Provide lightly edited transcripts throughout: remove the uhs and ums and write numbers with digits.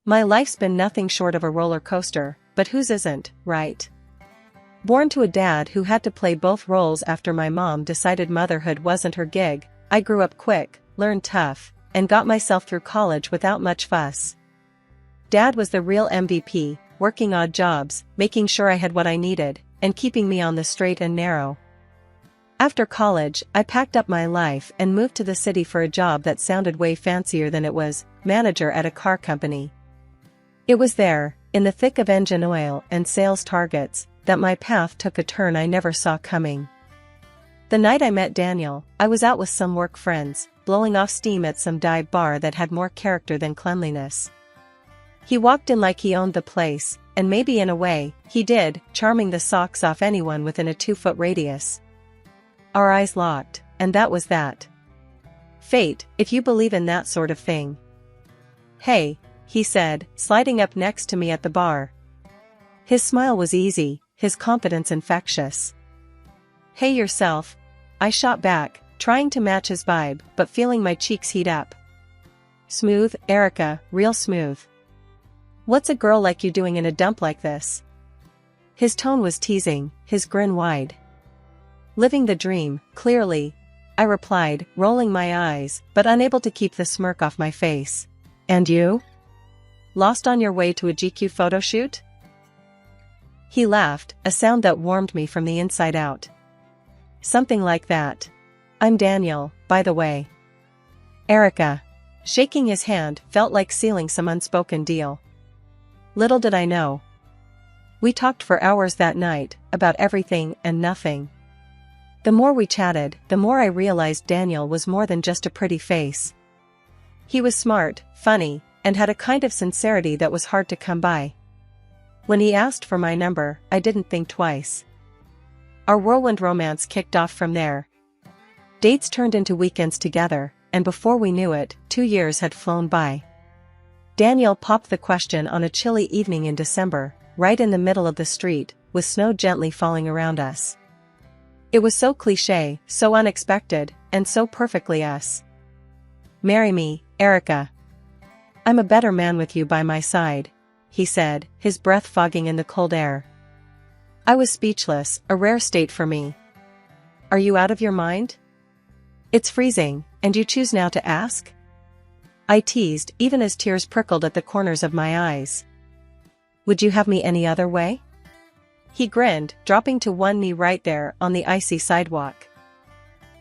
My life's been nothing short of a roller coaster, but whose isn't, right? Born to a dad who had to play both roles after my mom decided motherhood wasn't her gig, I grew up quick, learned tough, and got myself through college without much fuss. Dad was the real MVP, working odd jobs, making sure I had what I needed, and keeping me on the straight and narrow. After college, I packed up my life and moved to the city for a job that sounded way fancier than it was, manager at a car company. It was there, in the thick of engine oil and sales targets, that my path took a turn I never saw coming. The night I met Daniel, I was out with some work friends, blowing off steam at some dive bar that had more character than cleanliness. He walked in like he owned the place, and maybe in a way, he did, charming the socks off anyone within a 2-foot radius. Our eyes locked, and that was that. Fate, if you believe in that sort of thing. "Hey," he said, sliding up next to me at the bar. His smile was easy, his confidence infectious. "Hey yourself," I shot back, trying to match his vibe, but feeling my cheeks heat up. "Smooth, Erica, real smooth. What's a girl like you doing in a dump like this?" His tone was teasing, his grin wide. "Living the dream, clearly," I replied, rolling my eyes, but unable to keep the smirk off my face. "And you? Lost on your way to a GQ photo shoot?" He laughed, a sound that warmed me from the inside out. "Something like that. I'm Daniel, by the way." "Erica." Shaking his hand felt like sealing some unspoken deal. Little did I know. We talked for hours that night, about everything and nothing. The more we chatted, the more I realized Daniel was more than just a pretty face. He was smart, funny, and had a kind of sincerity that was hard to come by. When he asked for my number, I didn't think twice. Our whirlwind romance kicked off from there. Dates turned into weekends together, and before we knew it, 2 years had flown by. Daniel popped the question on a chilly evening in December, right in the middle of the street, with snow gently falling around us. It was so cliché, so unexpected, and so perfectly us. "Marry me, Erica. I'm a better man with you by my side," he said, his breath fogging in the cold air. I was speechless, a rare state for me. "Are you out of your mind? It's freezing, and you choose now to ask?" I teased, even as tears prickled at the corners of my eyes. "Would you have me any other way?" He grinned, dropping to one knee right there on the icy sidewalk.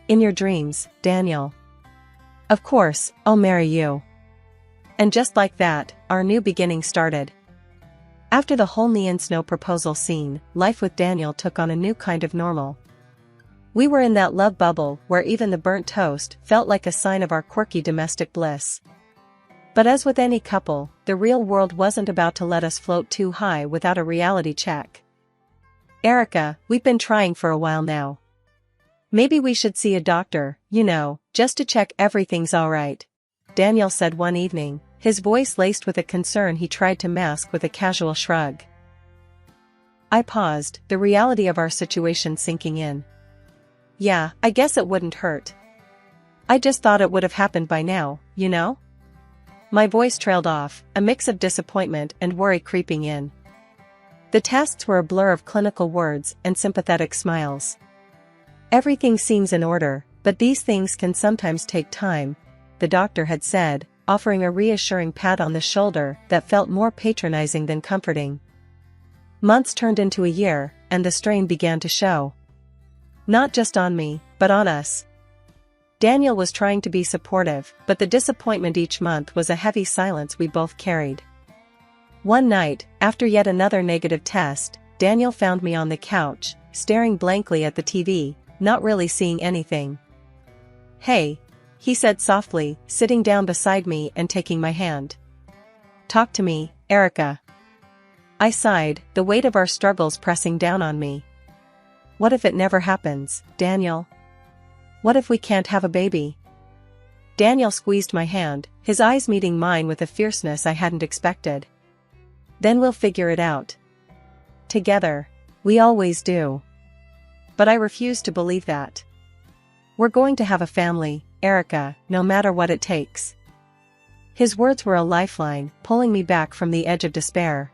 "In your dreams, Daniel. Of course, I'll marry you." And just like that, our new beginning started. After the whole knee and snow proposal scene, life with Daniel took on a new kind of normal. We were in that love bubble where even the burnt toast felt like a sign of our quirky domestic bliss. But as with any couple, the real world wasn't about to let us float too high without a reality check. "Erica, we've been trying for a while now. Maybe we should see a doctor, just to check everything's alright," Daniel said one evening, his voice laced with a concern he tried to mask with a casual shrug. I paused, the reality of our situation sinking in. "Yeah, I guess it wouldn't hurt. I just thought it would have happened by now, My voice trailed off, a mix of disappointment and worry creeping in. The tests were a blur of clinical words and sympathetic smiles. "Everything seems in order, but these things can sometimes take time," the doctor had said, offering a reassuring pat on the shoulder that felt more patronizing than comforting. Months turned into a year, and the strain began to show. Not just on me, but on us. Daniel was trying to be supportive, but the disappointment each month was a heavy silence we both carried. One night, after yet another negative test, Daniel found me on the couch, staring blankly at the TV, not really seeing anything. "Hey," he said softly, sitting down beside me and taking my hand. "Talk to me, Erica." I sighed, the weight of our struggles pressing down on me. "What if it never happens, Daniel? What if we can't have a baby?" Daniel squeezed my hand, his eyes meeting mine with a fierceness I hadn't expected. "Then we'll figure it out. Together. We always do." But I refused to believe that. "We're going to have a family, Erica, no matter what it takes." His words were a lifeline, pulling me back from the edge of despair.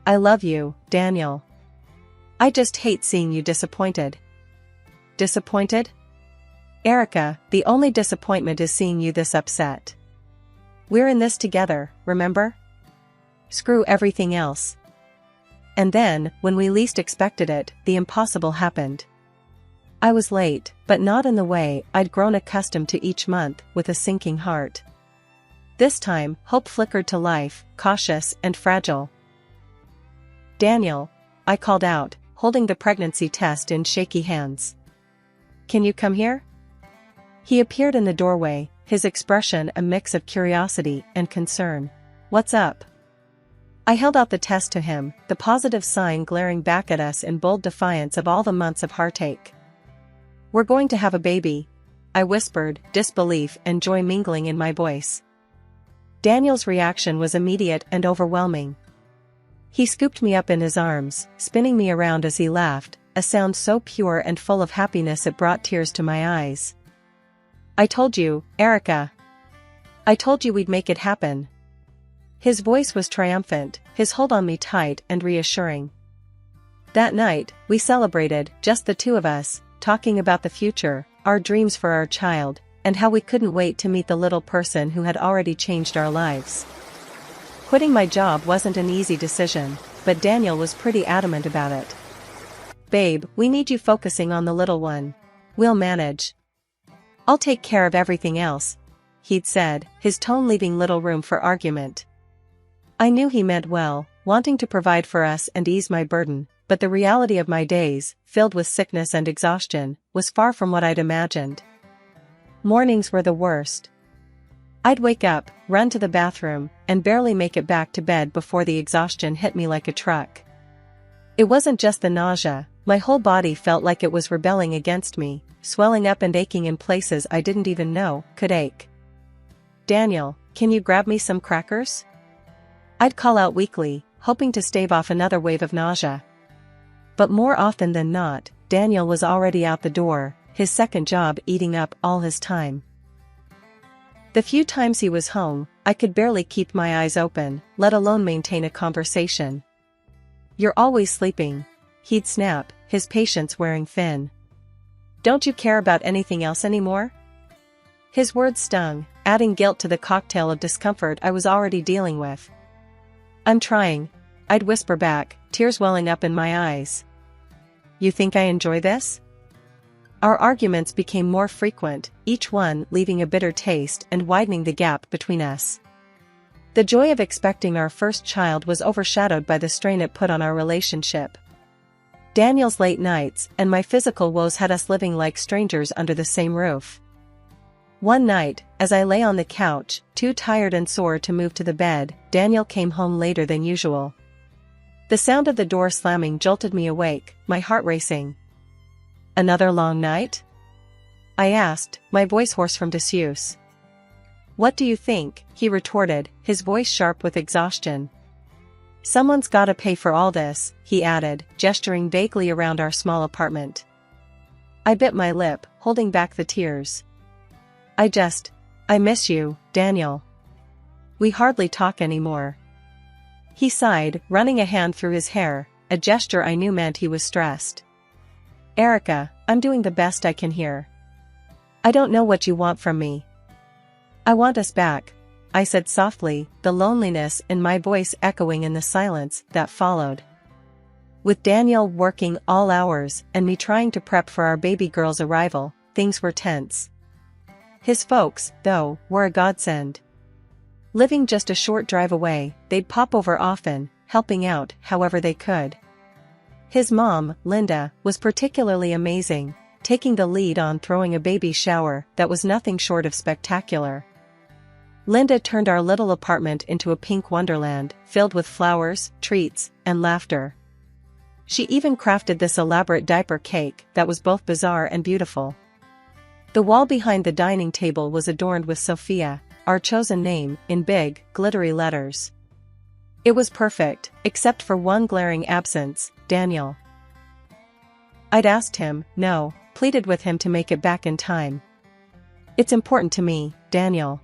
I love you, Daniel. I just hate seeing you disappointed. Disappointed? Erica, the only disappointment is seeing you this upset. We're in this together, remember? Screw everything else. And then, when we least expected it, the impossible happened. I was late, but not in the way I'd grown accustomed to each month, with a sinking heart. This time, hope flickered to life, cautious and fragile. Daniel, I called out, holding the pregnancy test in shaky hands. Can you come here? He appeared in the doorway, his expression a mix of curiosity and concern. What's up? I held out the test to him, the positive sign glaring back at us in bold defiance of all the months of heartache. We're going to have a baby, I whispered, disbelief and joy mingling in my voice. Daniel's reaction was immediate and overwhelming. He scooped me up in his arms, spinning me around as he laughed, a sound so pure and full of happiness it brought tears to my eyes. I told you, Erica. I told you we'd make it happen. His voice was triumphant, his hold on me tight and reassuring. That night, we celebrated, just the two of us, talking about the future, our dreams for our child, and how we couldn't wait to meet the little person who had already changed our lives. Quitting my job wasn't an easy decision, but Daniel was pretty adamant about it. Babe, we need you focusing on the little one. We'll manage. I'll take care of everything else, he'd said, his tone leaving little room for argument. I knew he meant well, wanting to provide for us and ease my burden, but the reality of my days, filled with sickness and exhaustion, was far from what I'd imagined. Mornings were the worst. I'd wake up, run to the bathroom, and barely make it back to bed before the exhaustion hit me like a truck. It wasn't just the nausea, my whole body felt like it was rebelling against me, swelling up and aching in places I didn't even know could ache. Daniel, can you grab me some crackers? I'd call out weakly, hoping to stave off another wave of nausea. But more often than not, Daniel was already out the door, his second job eating up all his time. The few times he was home, I could barely keep my eyes open, let alone maintain a conversation. You're always sleeping, he'd snap, his patience wearing thin. Don't you care about anything else anymore? His words stung, adding guilt to the cocktail of discomfort I was already dealing with. I'm trying, I'd whisper back, tears welling up in my eyes. You think I enjoy this? Our arguments became more frequent, each one leaving a bitter taste and widening the gap between us. The joy of expecting our first child was overshadowed by the strain it put on our relationship. Daniel's late nights and my physical woes had us living like strangers under the same roof. One night, as I lay on the couch, too tired and sore to move to the bed, Daniel came home later than usual. The sound of the door slamming jolted me awake, my heart racing. Another long night? I asked, my voice hoarse from disuse. What do you think? He retorted, his voice sharp with exhaustion. Someone's gotta pay for all this, he added, gesturing vaguely around our small apartment. I bit my lip, holding back the tears. I miss you, Daniel. We hardly talk anymore. He sighed, running a hand through his hair, a gesture I knew meant he was stressed. Erica, I'm doing the best I can here. I don't know what you want from me. I want us back, I said softly, the loneliness in my voice echoing in the silence that followed. With Daniel working all hours and me trying to prep for our baby girl's arrival, things were tense. His folks, though, were a godsend. Living just a short drive away, they'd pop over often, helping out however they could. His mom, Linda, was particularly amazing, taking the lead on throwing a baby shower that was nothing short of spectacular. Linda turned our little apartment into a pink wonderland, filled with flowers, treats, and laughter. She even crafted this elaborate diaper cake that was both bizarre and beautiful. The wall behind the dining table was adorned with Sophia, our chosen name, in big, glittery letters. It was perfect, except for one glaring absence, Daniel. I'd asked him, no, pleaded with him to make it back in time. It's important to me, Daniel.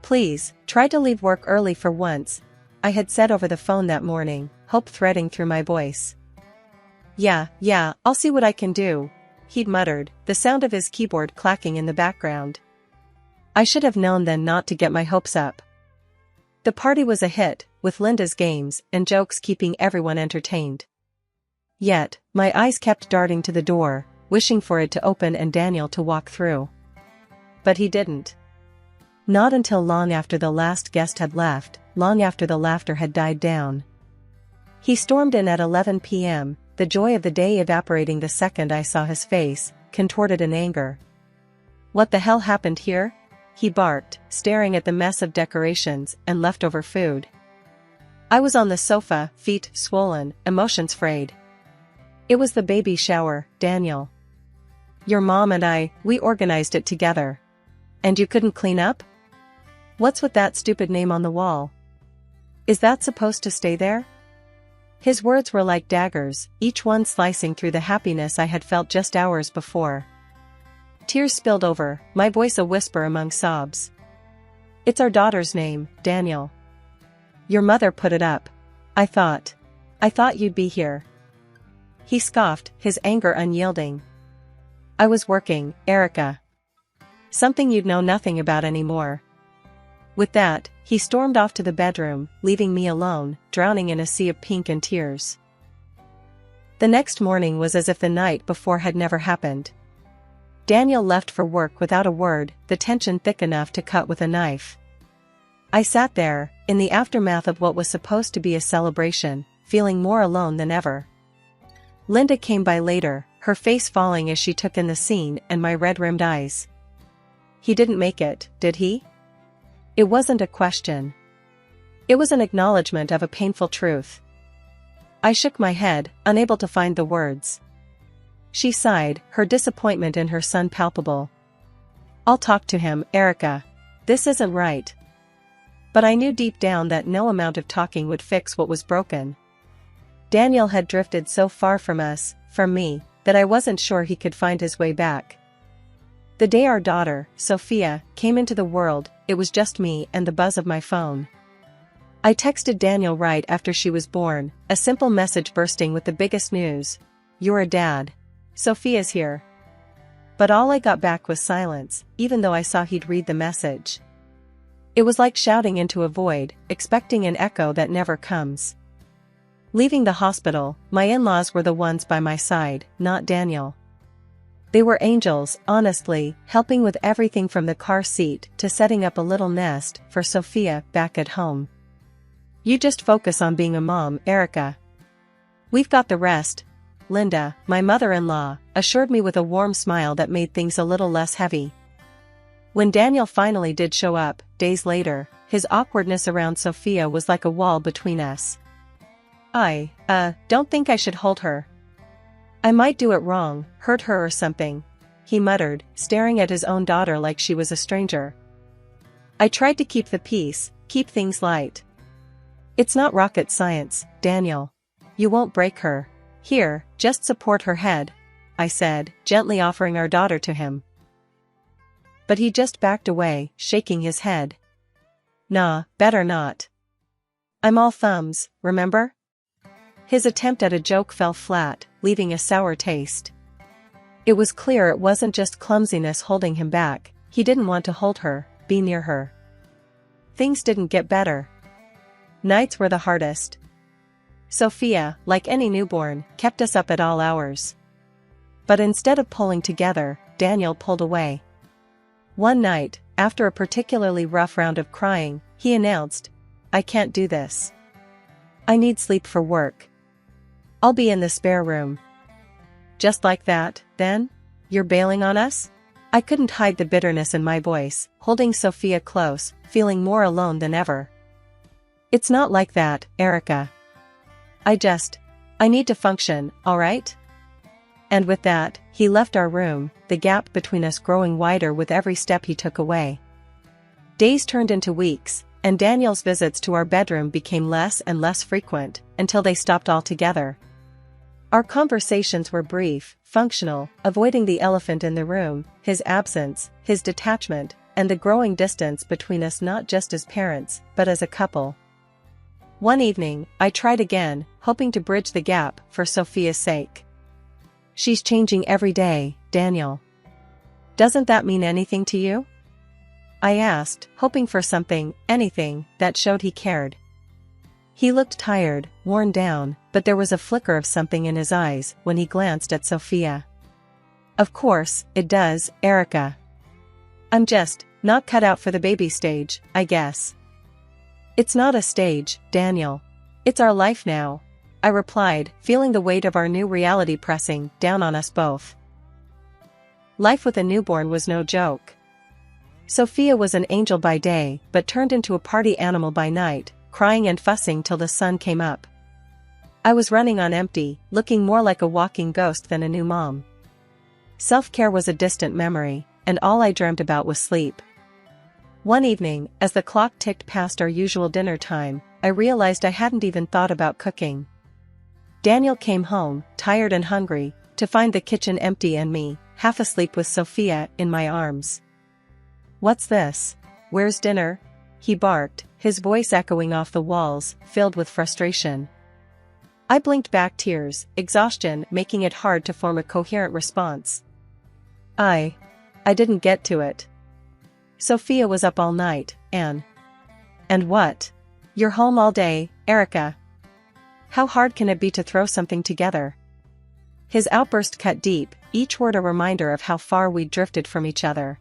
Please, try to leave work early for once, I had said over the phone that morning, hope threading through my voice. Yeah, I'll see what I can do, he'd muttered, the sound of his keyboard clacking in the background. I should have known then not to get my hopes up. The party was a hit, with Linda's games and jokes keeping everyone entertained. Yet, my eyes kept darting to the door, wishing for it to open and Daniel to walk through. But he didn't. Not until long after the last guest had left, long after the laughter had died down. He stormed in at 11 p.m., the joy of the day evaporating the second I saw his face, contorted in anger. What the hell happened here? He barked, staring at the mess of decorations and leftover food. I was on the sofa, feet swollen, emotions frayed. It was the baby shower, Daniel. Your mom and we organized it together. And you couldn't clean up? What's with that stupid name on the wall? Is that supposed to stay there? His words were like daggers, each one slicing through the happiness I had felt just hours before. Tears spilled over, my voice a whisper among sobs. It's our daughter's name, Daniel. Your mother put it up. I thought you'd be here. He scoffed, his anger unyielding. I was working, Erica. Something you'd know nothing about anymore. With that, he stormed off to the bedroom, leaving me alone, drowning in a sea of pink and tears. The next morning was as if the night before had never happened. Daniel left for work without a word, the tension thick enough to cut with a knife. I sat there, in the aftermath of what was supposed to be a celebration, feeling more alone than ever. Linda came by later, her face falling as she took in the scene and my red-rimmed eyes. He didn't make it, did he? It wasn't a question. It was an acknowledgement of a painful truth. I shook my head, unable to find the words. She sighed, her disappointment in her son palpable. I'll talk to him, Erica. This isn't right. But I knew deep down that no amount of talking would fix what was broken. Daniel had drifted so far from us, from me, that I wasn't sure he could find his way back. The day our daughter, Sophia, came into the world, it was just me and the buzz of my phone. I texted Daniel right after she was born, a simple message bursting with the biggest news. You're a dad. Sophia's here. But all I got back was silence, even though I saw he'd read the message. It was like shouting into a void, expecting an echo that never comes. Leaving the hospital, my in-laws were the ones by my side, not Daniel. They were angels, honestly, helping with everything from the car seat to setting up a little nest for Sophia back at home. You just focus on being a mom, Erica. We've got the rest. Linda, my mother-in-law, assured me with a warm smile that made things a little less heavy. When Daniel finally did show up, days later, his awkwardness around Sophia was like a wall between us. I don't think I should hold her. I might do it wrong, hurt her or something, he muttered, staring at his own daughter like she was a stranger. I tried to keep the peace, keep things light. It's not rocket science, Daniel. You won't break her. Here, just support her head, I said, gently offering our daughter to him. But he just backed away, shaking his head. Nah, better not. I'm all thumbs, remember? His attempt at a joke fell flat, leaving a sour taste. It was clear it wasn't just clumsiness holding him back, he didn't want to hold her, be near her. Things didn't get better. Nights were the hardest. Sophia, like any newborn, kept us up at all hours. But instead of pulling together, Daniel pulled away. One night, after a particularly rough round of crying, he announced, I can't do this. I need sleep for work. I'll be in the spare room. Just like that, then? You're bailing on us? I couldn't hide the bitterness in my voice, holding Sophia close, feeling more alone than ever. It's not like that, Erica. I need to function, alright? And with that, he left our room, the gap between us growing wider with every step he took away. Days turned into weeks, and Daniel's visits to our bedroom became less and less frequent, until they stopped altogether. Our conversations were brief, functional, avoiding the elephant in the room, his absence, his detachment, and the growing distance between us, not just as parents, but as a couple. One evening, I tried again, hoping to bridge the gap for Sophia's sake. "She's changing every day, Daniel. Doesn't that mean anything to you?" I asked, hoping for something, anything, that showed he cared. He looked tired, worn down, but there was a flicker of something in his eyes when he glanced at Sophia. "Of course, it does, Erica. I'm just not cut out for the baby stage, I guess." "It's not a stage, Daniel. It's our life now," I replied, feeling the weight of our new reality pressing down on us both. Life with a newborn was no joke. Sophia was an angel by day, but turned into a party animal by night, crying and fussing till the sun came up. I was running on empty, looking more like a walking ghost than a new mom. Self-care was a distant memory, and all I dreamt about was sleep. One evening, as the clock ticked past our usual dinner time, I realized I hadn't even thought about cooking. Daniel came home, tired and hungry, to find the kitchen empty and me, half asleep with Sophia in my arms. "What's this? Where's dinner?" he barked, his voice echoing off the walls, filled with frustration. I blinked back, tears, exhaustion making it hard to form a coherent response. I didn't get to it. Sophia was up all night, and what? You're home all day, Erica. How hard can it be to throw something together?" His outburst cut deep, each word a reminder of how far we'd drifted from each other.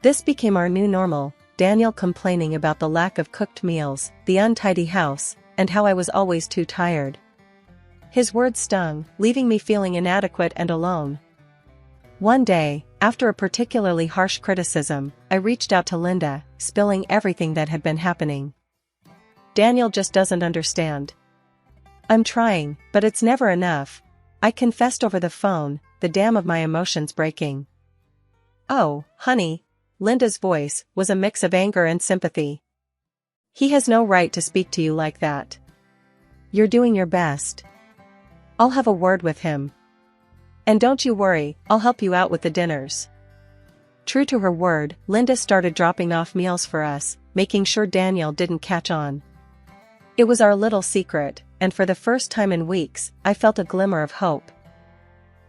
This became our new normal, Daniel complaining about the lack of cooked meals, the untidy house, and how I was always too tired. His words stung, leaving me feeling inadequate and alone. One day, after a particularly harsh criticism, I reached out to Linda, spilling everything that had been happening. "Daniel just doesn't understand. I'm trying, but it's never enough," I confessed over the phone, the dam of my emotions breaking. "Oh, honey," Linda's voice was a mix of anger and sympathy. "He has no right to speak to you like that. You're doing your best. I'll have a word with him. And don't you worry, I'll help you out with the dinners." True to her word, Linda started dropping off meals for us, making sure Daniel didn't catch on. It was our little secret, and for the first time in weeks, I felt a glimmer of hope.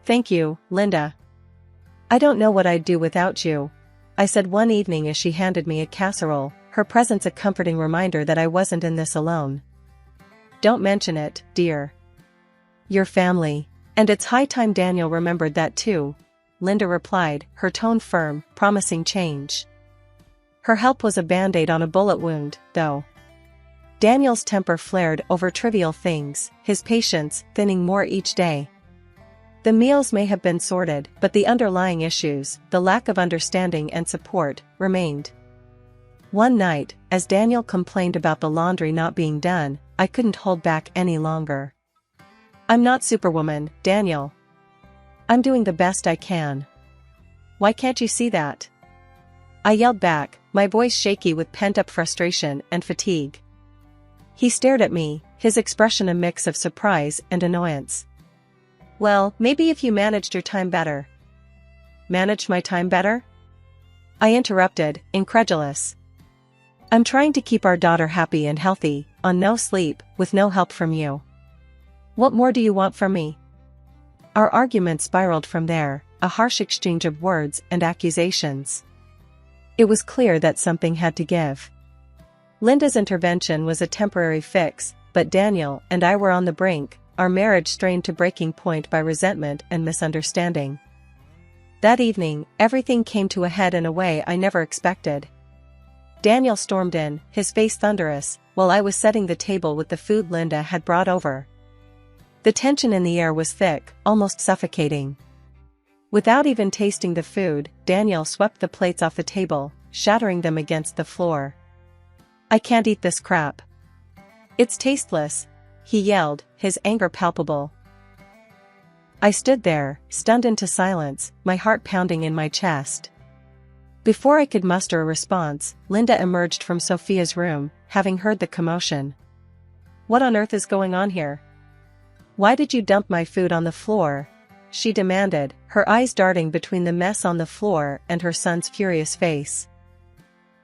"Thank you, Linda. I don't know what I'd do without you," I said one evening as she handed me a casserole, her presence a comforting reminder that I wasn't in this alone. "Don't mention it, dear. Your family. And it's high time Daniel remembered that too," Linda replied, her tone firm, promising change. Her help was a band-aid on a bullet wound, though. Daniel's temper flared over trivial things, his patience thinning more each day. The meals may have been sorted, but the underlying issues, the lack of understanding and support, remained. One night, as Daniel complained about the laundry not being done, I couldn't hold back any longer. "I'm not Superwoman, Daniel. I'm doing the best I can. Why can't you see that?" I yelled back, my voice shaky with pent-up frustration and fatigue. He stared at me, his expression a mix of surprise and annoyance. "Well, maybe if you managed your time better." "Managed my time better?" I interrupted, incredulous. "I'm trying to keep our daughter happy and healthy, on no sleep, with no help from you. What more do you want from me?" Our argument spiraled from there, a harsh exchange of words and accusations. It was clear that something had to give. Linda's intervention was a temporary fix, but Daniel and I were on the brink, our marriage strained to breaking point by resentment and misunderstanding. That evening, everything came to a head in a way I never expected. Daniel stormed in, his face thunderous, while I was setting the table with the food Linda had brought over. The tension in the air was thick, almost suffocating. Without even tasting the food, Daniel swept the plates off the table, shattering them against the floor. "I can't eat this crap. It's tasteless," he yelled, his anger palpable. I stood there, stunned into silence, my heart pounding in my chest. Before I could muster a response, Linda emerged from Sophia's room, having heard the commotion. "What on earth is going on here? Why did you dump my food on the floor?" she demanded, her eyes darting between the mess on the floor and her son's furious face.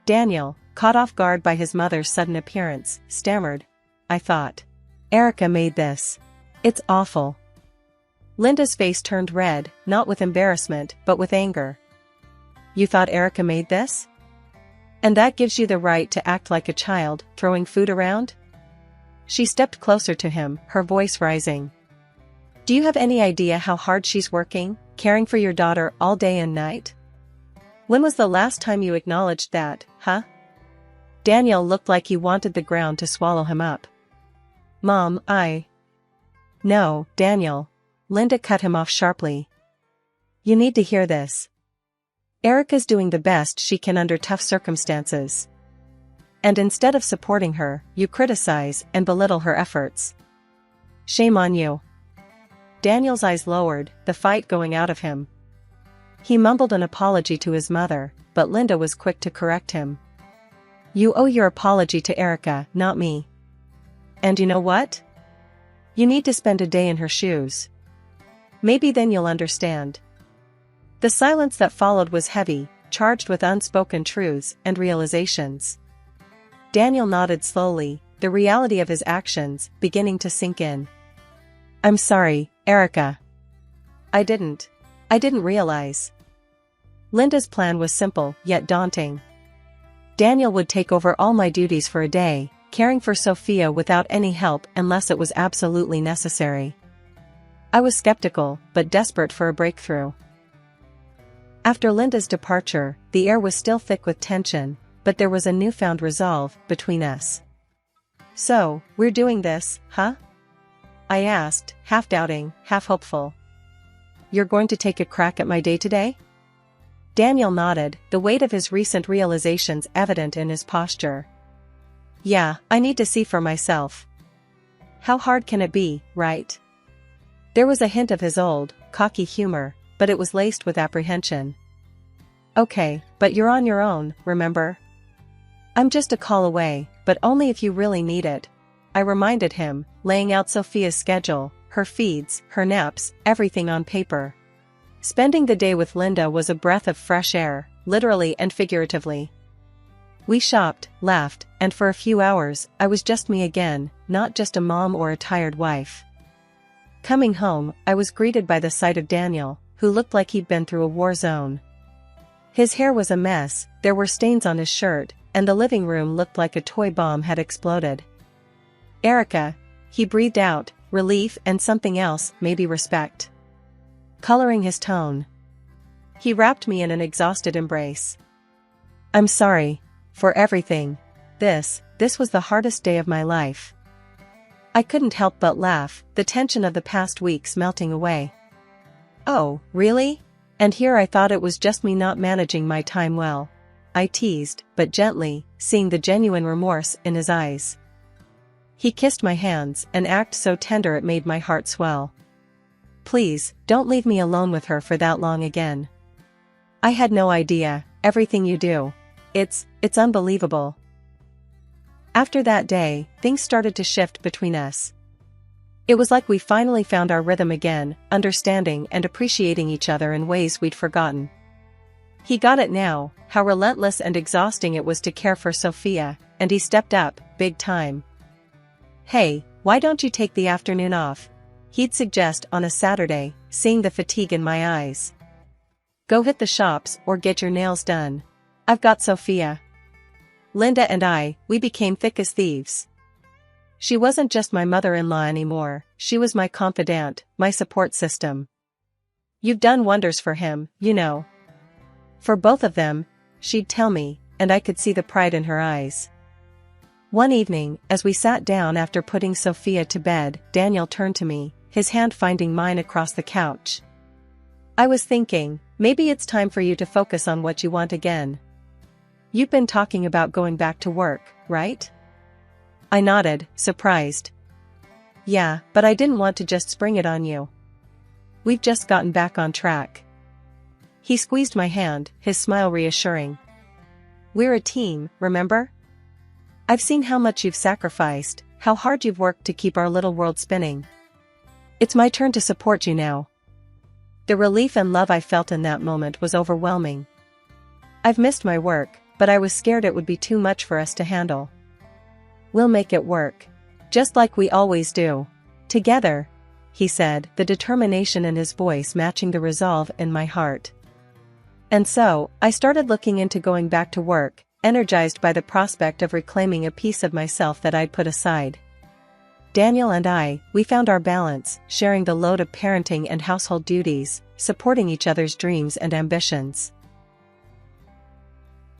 Daniel, caught off guard by his mother's sudden appearance, stammered. I thought. Erica made this. It's awful. Linda's face turned red, not with embarrassment, but with anger. You thought Erica made this? And that gives you the right to act like a child, throwing food around? She stepped closer to him, her voice rising. Do you have any idea how hard she's working, caring for your daughter all day and night? When was the last time you acknowledged that, huh? Daniel looked like he wanted the ground to swallow him up. Mom, No, Daniel. Linda cut him off sharply. You need to hear this. Erica's doing the best she can under tough circumstances. And instead of supporting her, you criticize and belittle her efforts. Shame on you. Daniel's eyes lowered, the fight going out of him. He mumbled an apology to his mother, but Linda was quick to correct him. You owe your apology to Erica, not me. And you know what? You need to spend a day in her shoes. Maybe then you'll understand. The silence that followed was heavy, charged with unspoken truths and realizations. Daniel nodded slowly, the reality of his actions beginning to sink in. I'm sorry, Erica. I didn't realize. Linda's plan was simple, yet daunting. Daniel would take over all my duties for a day, caring for Sophia without any help unless it was absolutely necessary. I was skeptical, but desperate for a breakthrough. After Linda's departure, the air was still thick with tension, but there was a newfound resolve between us. So, we're doing this, huh? I asked, half doubting, half hopeful. You're going to take a crack at my day today? Daniel nodded, the weight of his recent realizations evident in his posture. Yeah, I need to see for myself. How hard can it be, right? There was a hint of his old, cocky humor, but it was laced with apprehension. Okay, but you're on your own, remember? I'm just a call away, but only if you really need it. I reminded him, laying out Sophia's schedule, her feeds, her naps, everything on paper. Spending the day with Linda was a breath of fresh air, literally and figuratively. We shopped, laughed, and for a few hours, I was just me again, not just a mom or a tired wife. Coming home, I was greeted by the sight of Daniel, who looked like he'd been through a war zone. His hair was a mess, there were stains on his shirt, and the living room looked like a toy bomb had exploded. Erica, he breathed out, relief and something else, maybe respect. Coloring his tone. He wrapped me in an exhausted embrace. I'm sorry. For everything. This was the hardest day of my life. I couldn't help but laugh, the tension of the past weeks melting away. Oh, really? And here I thought it was just me not managing my time well. I teased, but gently, seeing the genuine remorse in his eyes. He kissed my hands, an act so tender it made my heart swell. Please, don't leave me alone with her for that long again. I had no idea, everything you do. It's unbelievable. After that day, things started to shift between us. It was like we finally found our rhythm again, understanding and appreciating each other in ways we'd forgotten. He got it now, how relentless and exhausting it was to care for Sophia, and he stepped up, big time. Hey, why don't you take the afternoon off? He'd suggest on a Saturday, seeing the fatigue in my eyes. Go hit the shops or get your nails done. I've got Sophia. Linda and we became thick as thieves. She wasn't just my mother-in-law anymore, she was my confidant, my support system. You've done wonders for him, you know. For both of them, she'd tell me, and I could see the pride in her eyes. One evening, as we sat down after putting Sophia to bed, Daniel turned to me, his hand finding mine across the couch. I was thinking, maybe it's time for you to focus on what you want again. You've been talking about going back to work, right? I nodded, surprised. Yeah, but I didn't want to just spring it on you. We've just gotten back on track. He squeezed my hand, his smile reassuring. We're a team, remember? I've seen how much you've sacrificed, how hard you've worked to keep our little world spinning. It's my turn to support you now. The relief and love I felt in that moment was overwhelming. I've missed my work, but I was scared it would be too much for us to handle. "We'll make it work. Just like we always do. Together," he said, the determination in his voice matching the resolve in my heart. And so, I started looking into going back to work, energized by the prospect of reclaiming a piece of myself that I'd put aside. Daniel and we found our balance, sharing the load of parenting and household duties, supporting each other's dreams and ambitions.